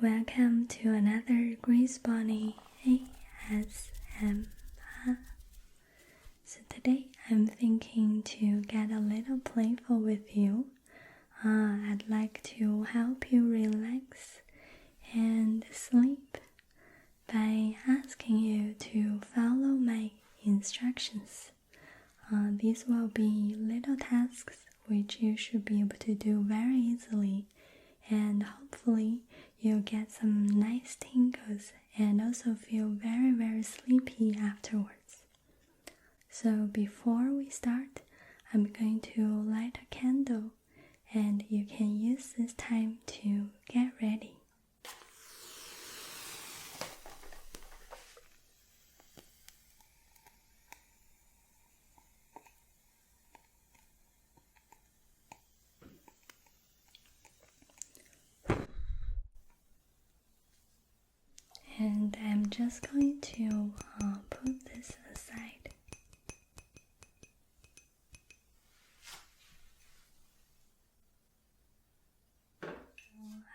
Welcome to another Grace Bonnie ASMR. So today I'm thinking to get a little playful with you. I'd like to help you relax and sleep by asking you to follow my instructions. These will be little tasks which you should be able to do very easily, and hopefully you'll get some nice tingles and also feel very, very sleepy afterwards. So before we start, I'm going to light a candle, and you can use this time to get ready. And I'm just going to put this aside.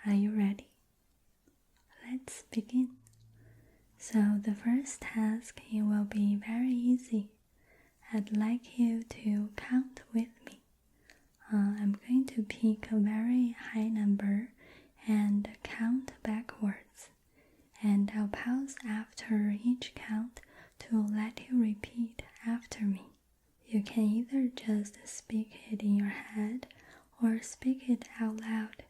Are you ready? Let's begin. So the first task, it will be very easy. I'd like you to count with me. I'm going to pick a very high number and count backwards. And I'll pause after each count to let you repeat after me. You can either just speak it in your head or speak it out loud,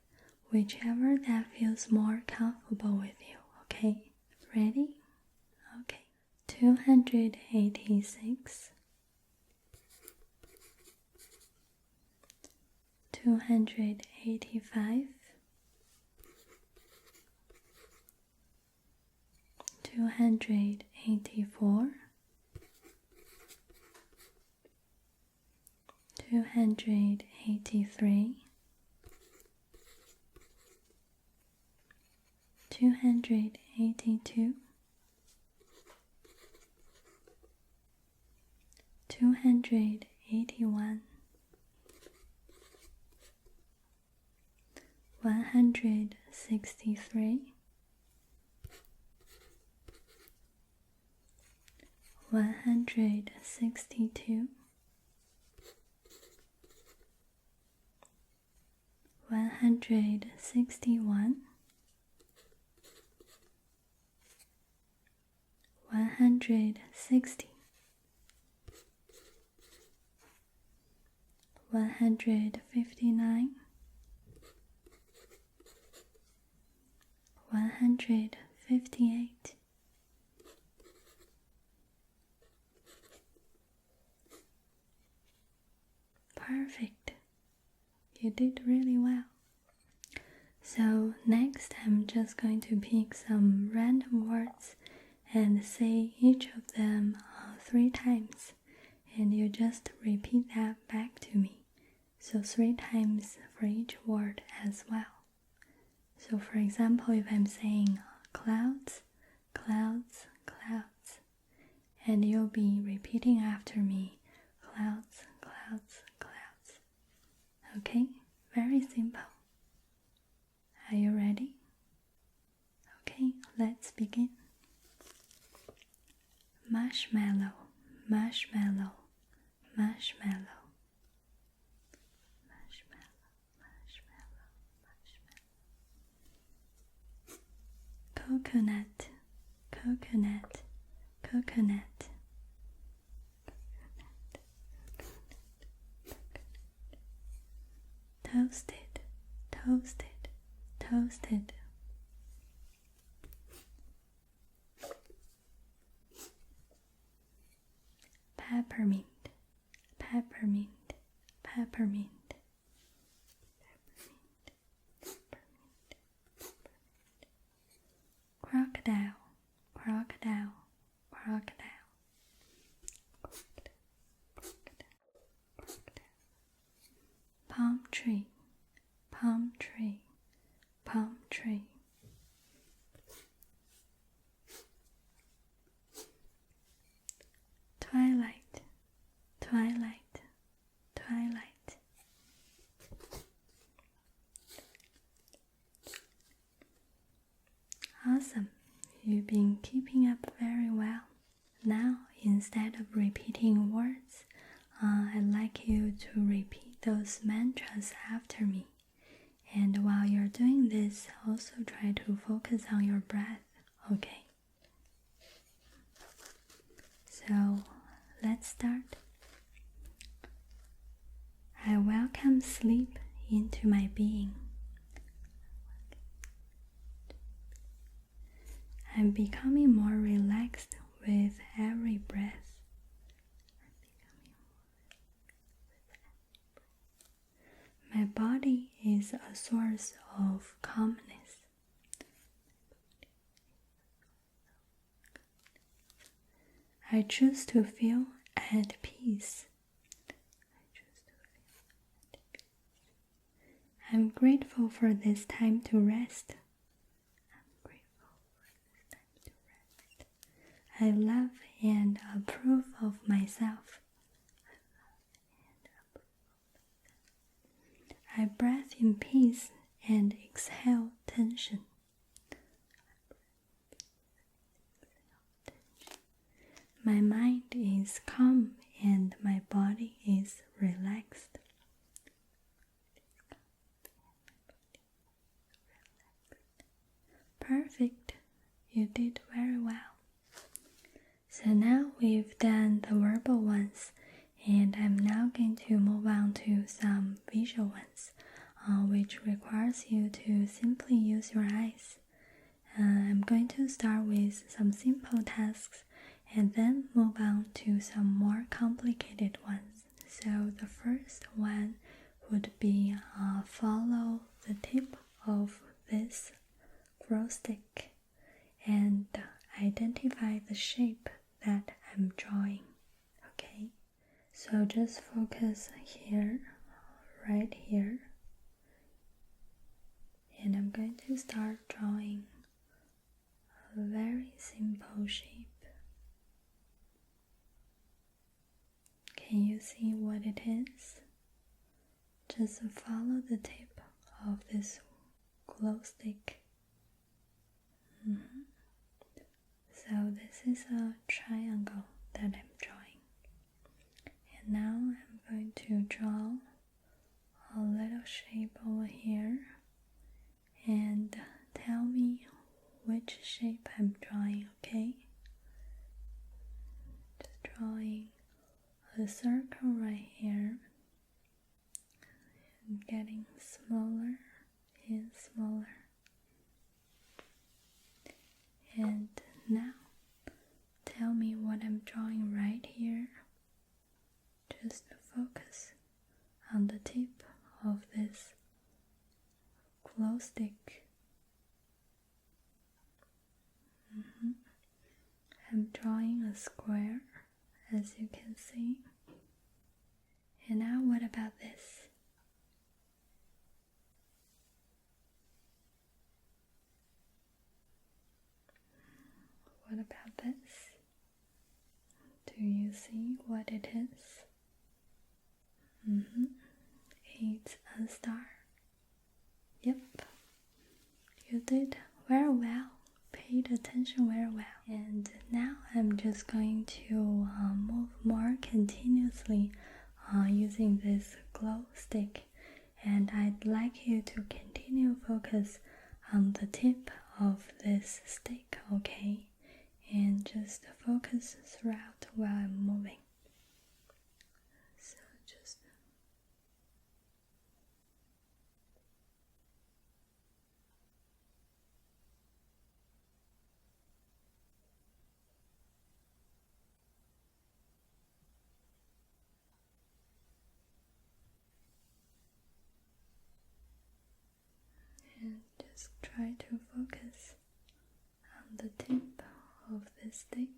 whichever that feels more comfortable with you, okay? Ready? Okay. 286, 285, 284, 283, 282, 281, 163, 162, 161, 160, 159, 158, Perfect. You did really well. So next I'm just going to pick some random words and say each of them 3 times, and you just repeat that back to me. So 3 times for each word as well. So for example, if I'm saying clouds, clouds, clouds, and you'll be repeating after me, clouds, clouds, clouds. Okay, very simple. Are you ready? Okay, let's begin. Marshmallow, marshmallow, marshmallow, marshmallow, marshmallow, marshmallow. Coconut, coconut, coconut. Toasted, toasted, toasted. Peppermint, peppermint, peppermint. Crocodile, crocodile, crocodile. Palm tree, palm tree, palm tree. Twilight, twilight, twilight. Awesome. You've been keeping up very well. Now, instead of repeating words, I'd like you to repeat those mantras after me. And while you're doing this, also try to focus on your breath, okay? So, let's start. I welcome sleep into my being. I'm becoming more relaxed with every breath. My body is a source of calmness. I choose to feel at peace. I'm grateful for this time to rest. I love and approve of myself. I breathe in peace and exhale tension. My mind is calm and my body is relaxed. Perfect. You did very well. So now we've done the verbal ones, and I'm now going to move on to some visual ones, which requires you to simply use your eyes. I'm going to start with some simple tasks and then move on to some more complicated ones. So the first one would be follow the tip of this glow stick and identify the shape that I'm drawing. Okay, so just focus here, right here, and I'm going to start drawing a very simple shape. Can you see what it is? Just follow the tip of this glow stick. So this is a triangle that I'm drawing. And now I'm going to draw a little shape over here and tell me which shape I'm drawing, okay? Just drawing a circle right here and getting smaller and smaller. And now tell me what I'm drawing right here. Just focus on the tip of this glow stick. I'm drawing a square, as you can see. And now what about this? What about this? Do you see what it is? It's a star. Yep, you did very well. Paid attention very well. And now I'm just going to move more continuously using this glow stick, and I'd like you to continue focus on the tip of this stick, okay? And just focus throughout while I'm moving. So just try to focus on the tip of the stick.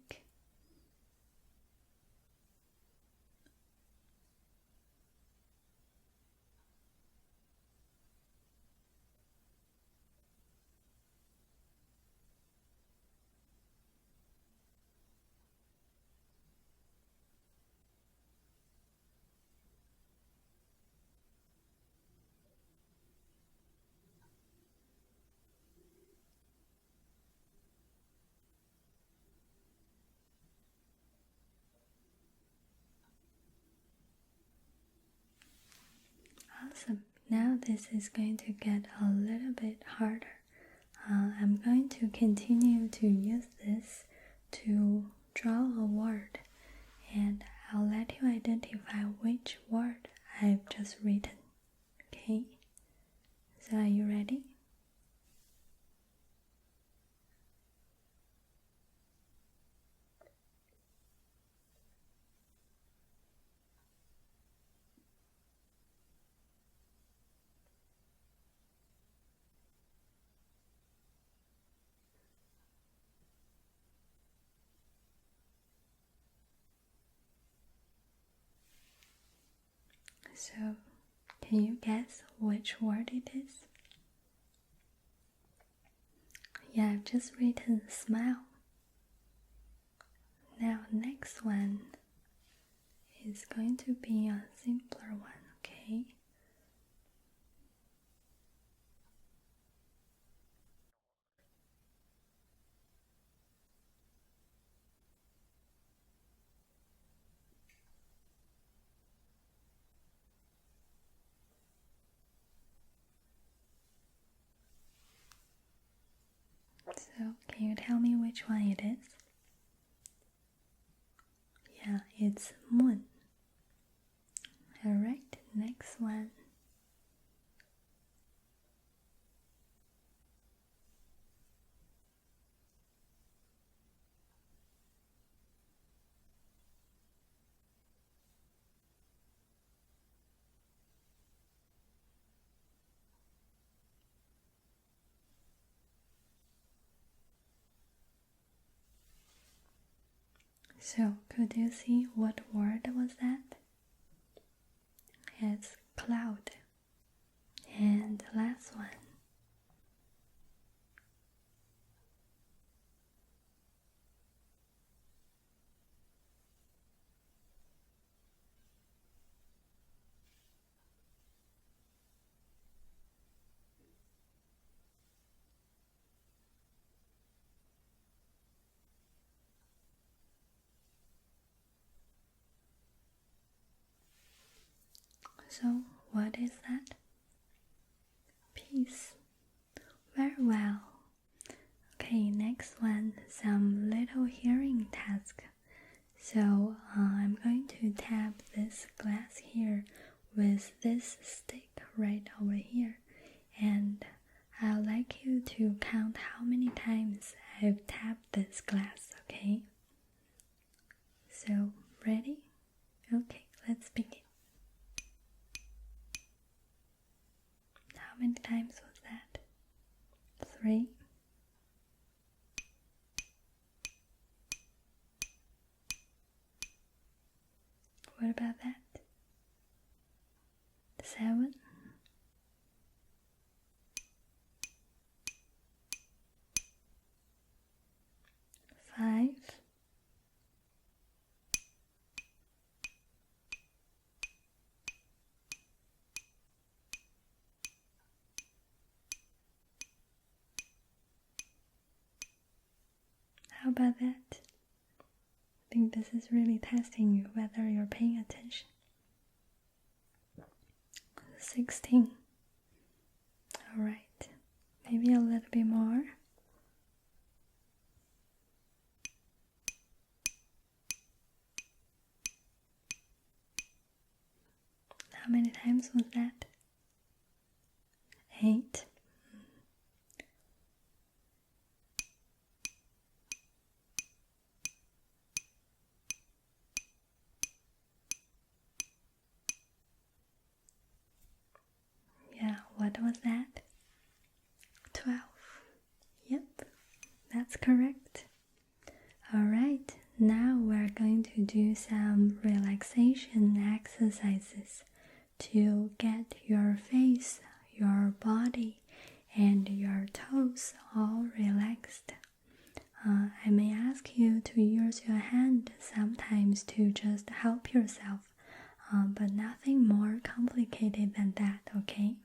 Awesome. Now this is going to get a little bit harder. I'm going to continue to use this to draw a word, and I'll let you identify which word I've just written. Okay? So are you ready? So, can you guess which word it is? Yeah, I've just written smile. Now, next one is going to be a simpler one, okay? So, can you tell me which one it is? Yeah, it's moon. Alright, next one. So, could you see what word was that? It's cloud. And the last one. So, what is that? Peace. Very well. Okay, next one, some little hearing task. So, I'm going to tap this glass here with this stick right over here, and I'd like you to count how many times I've tapped this glass, okay? So, ready? Okay, let's begin. How many times was that? 3. What about that? 7. 5. 'How about that? I think this is really testing you whether you're paying attention. 16. Alright, maybe a little bit more. How many times was that? 8. Yeah, what was that? 12. Yep, that's correct. Alright, now we're going to do some relaxation exercises to get your face, your body, and your toes all relaxed. I may ask you to use your hand sometimes to just help yourself, but nothing more complicated than that, okay?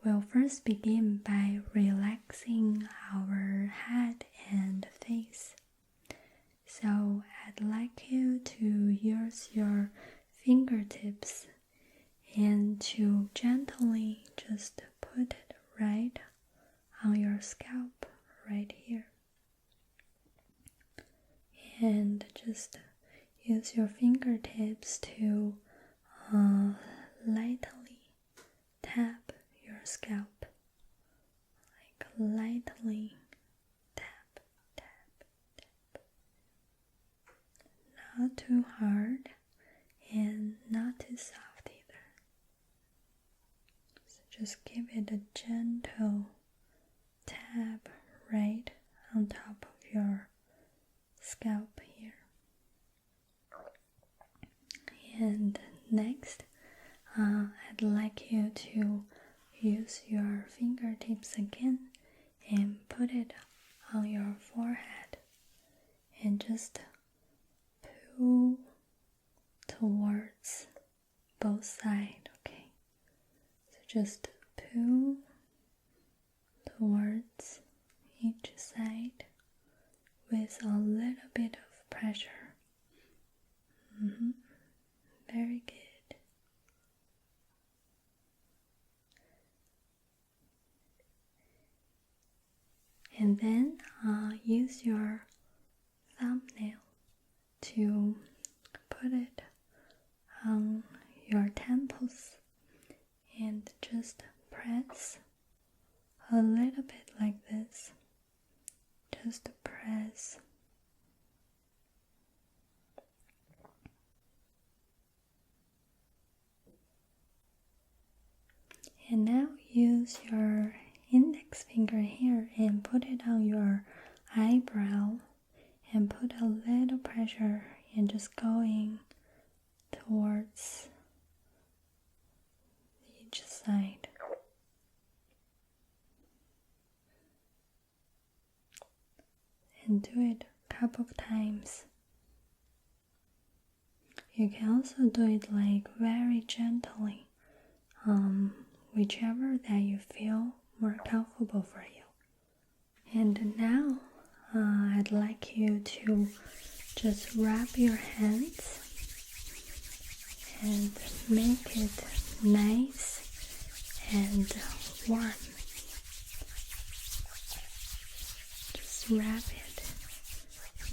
We'll first begin by relaxing our head and face. So I'd like you to use your fingertips and to gently your scalp right here. And just use your fingertips to lightly tap your scalp. Like lightly tap, tap, tap. Not too hard and not too soft either. So just give it a gentle tap right on top of your scalp here. And next, I'd like you to use your fingertips again and put it on your forehead and just pull towards both sides, okay? So just pull towards each side with a little bit of pressure. Very good. And then use your thumbnail to put it on your temples and just press a little bit like this. Just press. And now use your index finger here and put it on your eyebrow and put a little pressure and just going towards each side. And do it a couple of times. You can also do it like very gently, whichever that you feel more comfortable for you. And now I'd like you to just wrap your hands and make it nice and warm. Just wrap it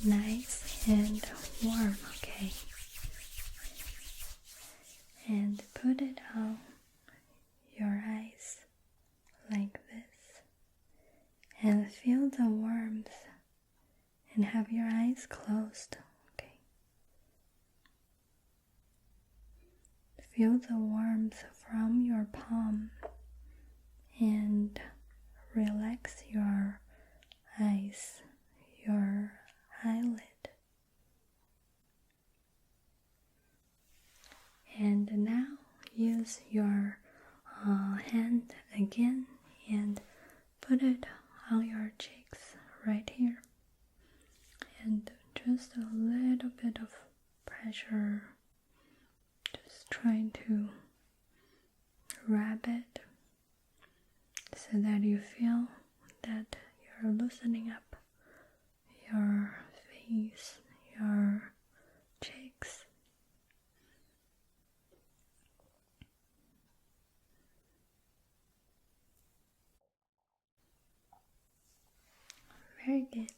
nice and warm, okay? And put it on your eyes like this. And feel the warmth and have your eyes closed, okay? Feel the warmth from your palm and relax your eyes, your eyelid. And now use your hand again and put it on your cheeks right here. And just a little bit of pressure, just trying to wrap it so that you feel that you're loosening up your face, your cheeks. Very good.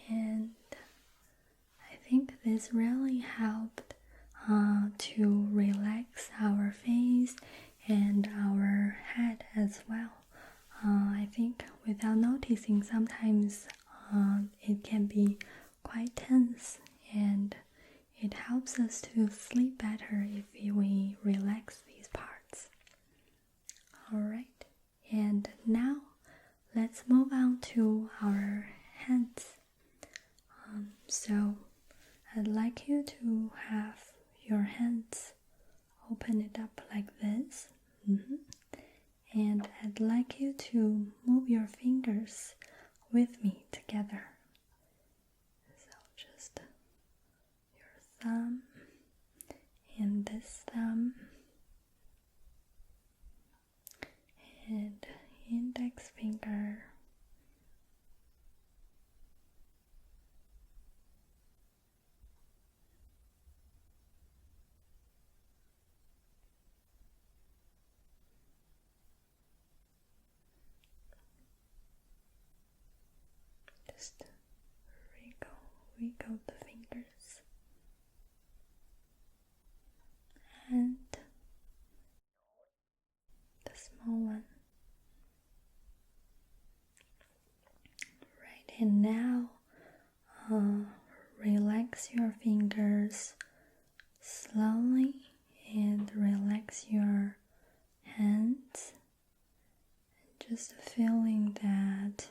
And I think this really helped to relax our face and our head as well. I think without noticing, sometimes it can be quite tense, and it helps us to sleep better if we relax these parts. Alright, and now let's move on to our hands. So I'd like you to have your hands open it up like this. And I'd like you to move your fingers with me together. So just your thumb and this thumb and index finger wiggle the fingers. And the small one. Right, and now relax your fingers slowly and relax your hands. Just feeling that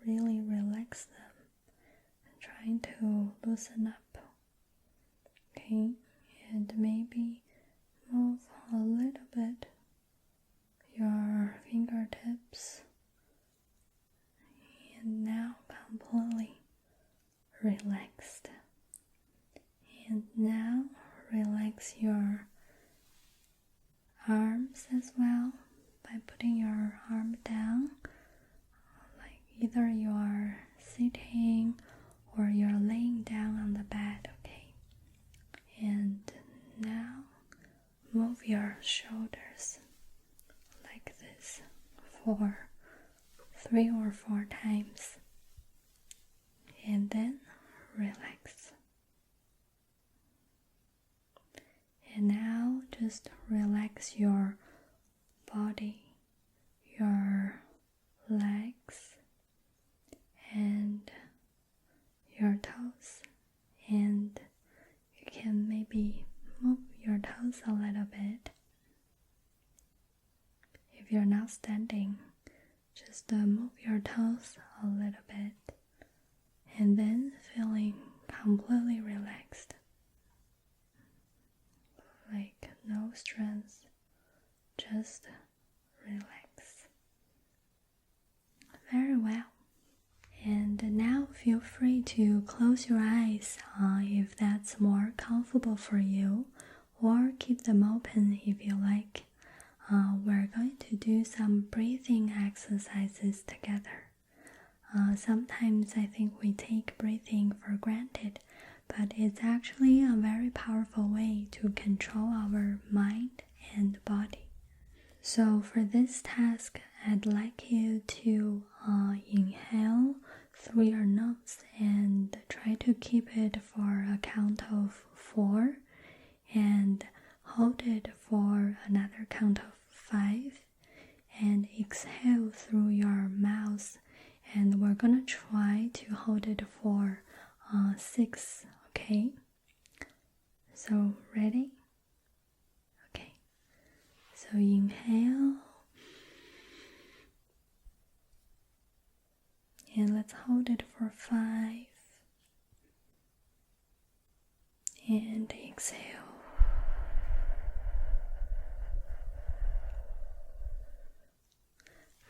really relax them and trying to loosen up. Okay, and maybe move a little bit your fingertips, and now completely relaxed. And now relax your arms as well by putting your arm down, like either you're sitting or you're laying down on the bed, okay? And now move your shoulders like this for 3 or 4 times, and then relax. And now just relax your body, your legs, and your toes. And you can maybe move your toes a little bit. If you're not standing, just move your toes a little bit. And then feeling completely relaxed. Like no stress, just relax. Very well. And now feel free to close your eyes if that's more comfortable for you, or keep them open if you like. We're going to do some breathing exercises together. Sometimes I think we take breathing for granted, but it's actually a very powerful way to control our mind and body. So for this task, I'd like you to inhale through your nose and try to keep it for a count of 4, and hold it for another count of 5, and exhale through your mouth, and we're gonna try to hold it for 6. Okay, so ready? Okay, so inhale, and let's hold it for 5, and exhale.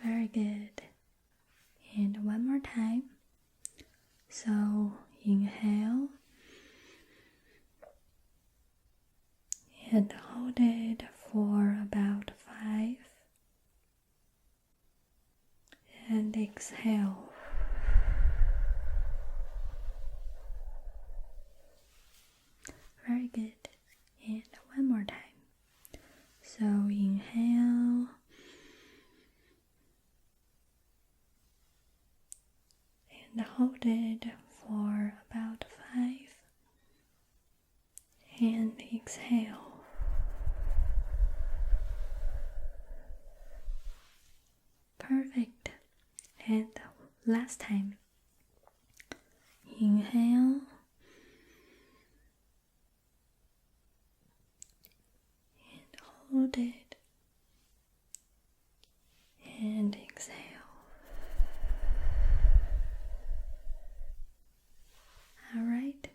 Very good. And one more time. So inhale and hold it for about 5, and exhale. Very good. And one more time. So inhale and hold it for about 5, and exhale. Perfect. And last time. Inhale and hold it, and exhale. Alright,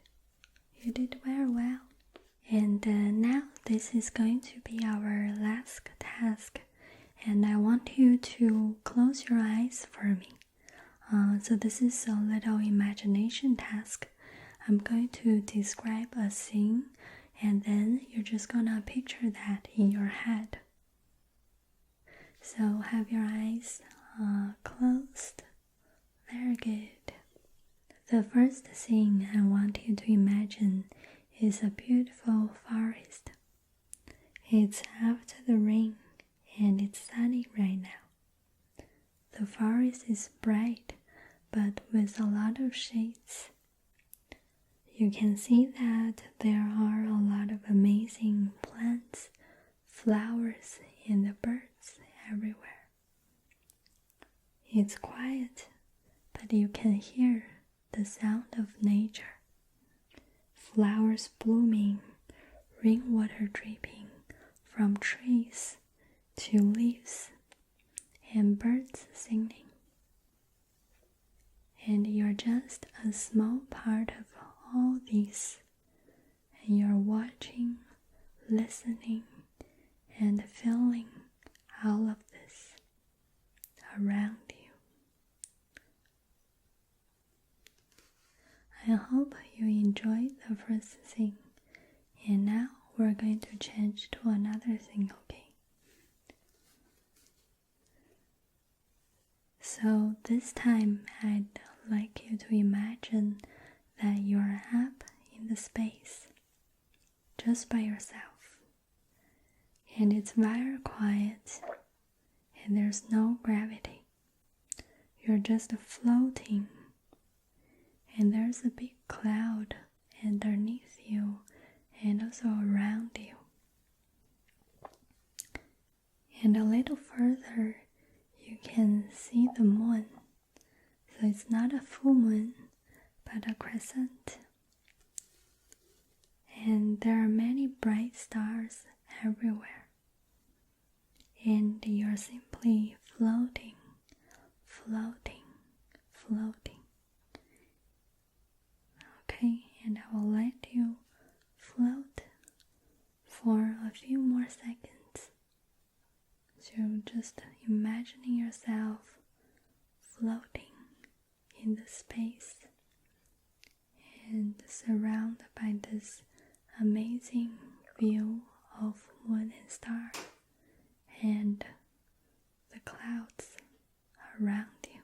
you did very well. And now this is going to be our last task, and I want you to close your eyes for me. So this is a little imagination task. I'm going to describe a scene, and then you're just gonna picture that in your head. So have your eyes closed. Very good. The first thing I want you to imagine is a beautiful forest. It's after the rain and it's sunny right now. The forest is bright, but with a lot of shades. You can see that there are a lot of amazing plants, flowers, and the birds everywhere. It's quiet, but you can hear the sound of nature. Flowers blooming, rainwater dripping from trees to leaves, and birds singing. And you're just a small part of all these, and you're watching, listening, and feeling all of this around you. I hope you enjoyed the first thing, and now we're going to change to another thing, okay? So this time I'd like you to imagine that you're up in the space, just by yourself, and it's very quiet, and there's no gravity. You're just floating, and there's a big cloud underneath you and also around you. And a little further, you can see the moon. So it's not a full moon, but a crescent. And there are many bright stars everywhere. And you're simply floating, floating, floating. Okay, and I will let you float for a few more seconds. So just imagining yourself floating in the space and surrounded by this amazing view of moon and stars and the clouds around you.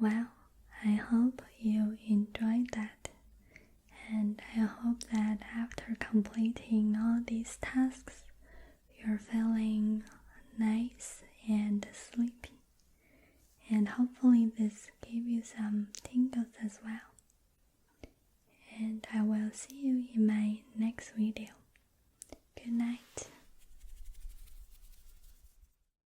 Well, I hope you enjoyed that, and I hope that after completing all these tasks, you're feeling